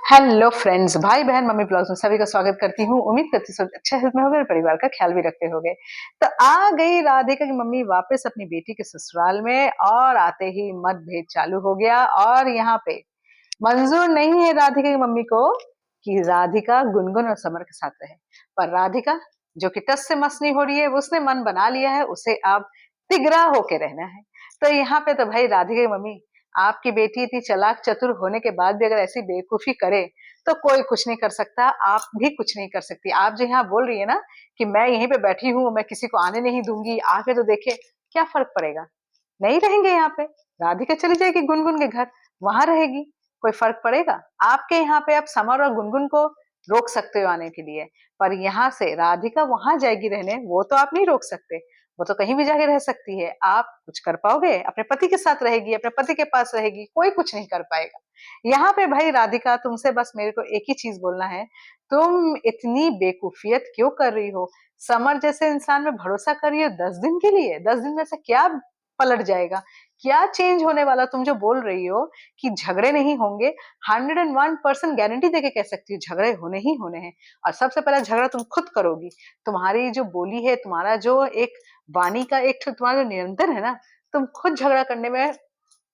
Hello friends, भाई बहन mummy blogs में सभी का स्वागत करती हूँ। उम्मीद करती हूँ सब अच्छे हेल्थ में होगे और परिवार का ख्याल भी रखते होगे। तो आ गई राधिका की मम्मी वापस अपनी बेटी के ससुराल में और आते ही मतभेद चालू हो गया। और यहाँ पे मंजूर नहीं है राधिका की मम्मी को कि राधिका गुनगुन और समर के साथ रहे। पर राधिका जो कि टस से मस नहीं हो रही है, उसने मन बना लिया है, उसे अब तिगरा होके रहना है। तो यहाँ पे तो भाई राधिका की मम्मी, आपकी बेटी इतनी चालाक चतुर होने के बाद भी अगर ऐसी बेवकूफी करे तो कोई कुछ नहीं कर सकता, आप भी कुछ नहीं कर सकती। आप जो यहाँ बोल रही है ना कि मैं यहीं पे बैठी हूँ, मैं किसी को आने नहीं दूंगी, आके तो देखे, क्या फर्क पड़ेगा? नहीं रहेंगे यहाँ पे। राधिका चली जाएगी गुनगुन के घर, वहां रहेगी। कोई फर्क पड़ेगा? आपके यहाँ पे आप समर और गुनगुन को रोक सकते हो आने के लिए, पर यहाँ से राधिका वहां जाएगी रहने, वो तो आप नहीं रोक सकते। वो तो कहीं भी जाके रह सकती है। आप कुछ कर पाओगे? अपने पति के साथ रहेगी, अपने पति के पास रहेगी, कोई कुछ नहीं कर पाएगा। यहाँ पे भाई राधिका, तुमसे बस मेरे को एक ही चीज बोलना है, तुम इतनी बेकूफियत क्यों कर रही हो? समर जैसे इंसान में भरोसा कर रही हो 10 दिन के लिए? 10 दिन में से क्या पलट जाएगा? क्या चेंज होने वाला? तुम जो बोल रही हो कि झगड़े नहीं होंगे, 101% गारंटी देके कह सकती हूँ झगड़े होने ही होने हैं। और सबसे पहला झगड़ा तुम खुद करोगी। तुम्हारी जो बोली है, तुम्हारा जो एक वाणी का एक तुम्हारा जो निरंतर है ना, तुम खुद झगड़ा करने में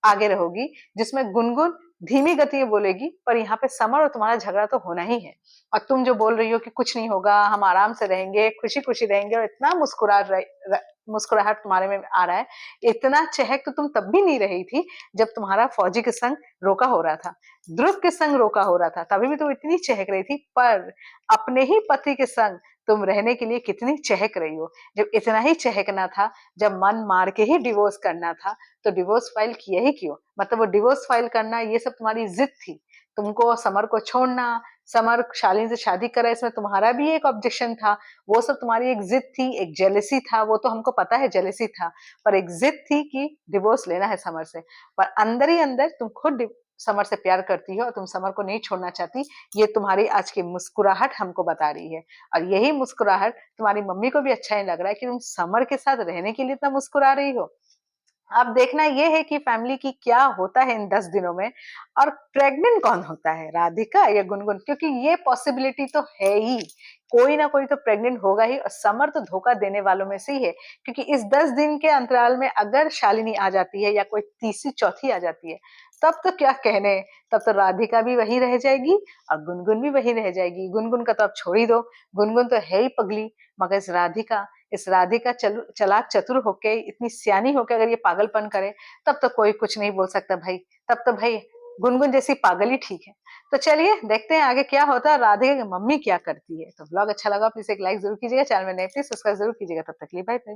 आगे रहोगी, जिसमें गुनगुन धीमी गति में बोलेगी, पर यहाँ पे समर और तुम्हारा झगड़ा तो होना ही है। और तुम जो बोल रही हो कि कुछ नहीं होगा, हम आराम से रहेंगे, खुशी खुशी रहेंगे, और इतना मुस्कुराहट तुम्हारे में आ रहा है। इतना चहक तो तुम तब भी नहीं रही थी जब तुम्हारा फौजी के संग रोका हो रहा था, ध्रुव के संग रोका हो रहा था, तभी भी तुम इतनी चहक रही थी। पर अपने ही पति के संग तुम रहने के लिए कितनी चहक रही हो? जब इतना ही चहकना था, जब मन मार के ही डिवोर्स करना था, तो डिवोर्स फाइल किया ही क्यों? मतलब वो डिवोर्स फाइल करना, ये सब तुम्हारी जिद थी। तुमको समर को छोड़ना, समर शालीन से शादी करा, इसमें तुम्हारा भी एक ऑब्जेक्शन था। वो सब तुम्हारी एक जिद थी, एक जेलेसी था, वो तो हमको पता है जेलेसी था। पर एक जिद थी कि डिवोर्स लेना है समर से। पर अंदर ही अंदर तुम खुद समर से प्यार करती हो और तुम समर को नहीं छोड़ना चाहती। ये तुम्हारी आज की मुस्कुराहट हमको बता रही है। और यही मुस्कुराहट तुम्हारी मम्मी को भी अच्छा नहीं लग रहा है कि तुम समर के साथ रहने के लिए इतना मुस्कुरा रही हो। अब देखना ये है कि फैमिली की क्या होता है इन 10 दिनों में, और प्रेग्नेंट कौन होता है, राधिका या गुनगुन? क्योंकि ये पॉसिबिलिटी तो है ही, कोई ना कोई तो प्रेग्नेंट होगा ही। और समर तो धोखा देने वालों में से ही है, क्योंकि इस 10 दिन के अंतराल में अगर शालिनी आ जाती है या कोई तीसरी चौथी आ जाती है, तब तो क्या कहने। तब तो राधिका भी वही रह जाएगी और गुनगुन भी वही रह जाएगी। गुनगुन का तो अब छोड़ ही दो, गुनगुन तो है ही पगली। मगर इस राधिका चलाक चतुर होके, इतनी सियानी होके अगर ये पागलपन करे, तब तो कोई कुछ नहीं बोल सकता भाई। तब तो भाई गुनगुन जैसी पागल ही ठीक है। तो चलिए देखते हैं आगे क्या होता है, राधिका की मम्मी क्या करती है। तो ब्लॉग अच्छा लगा प्लीज एक लाइक जरूर कीजिएगा, चैनल में नए प्लीज सब्सक्राइब जरूर कीजिएगा। तब तक के लिए बाय बाय।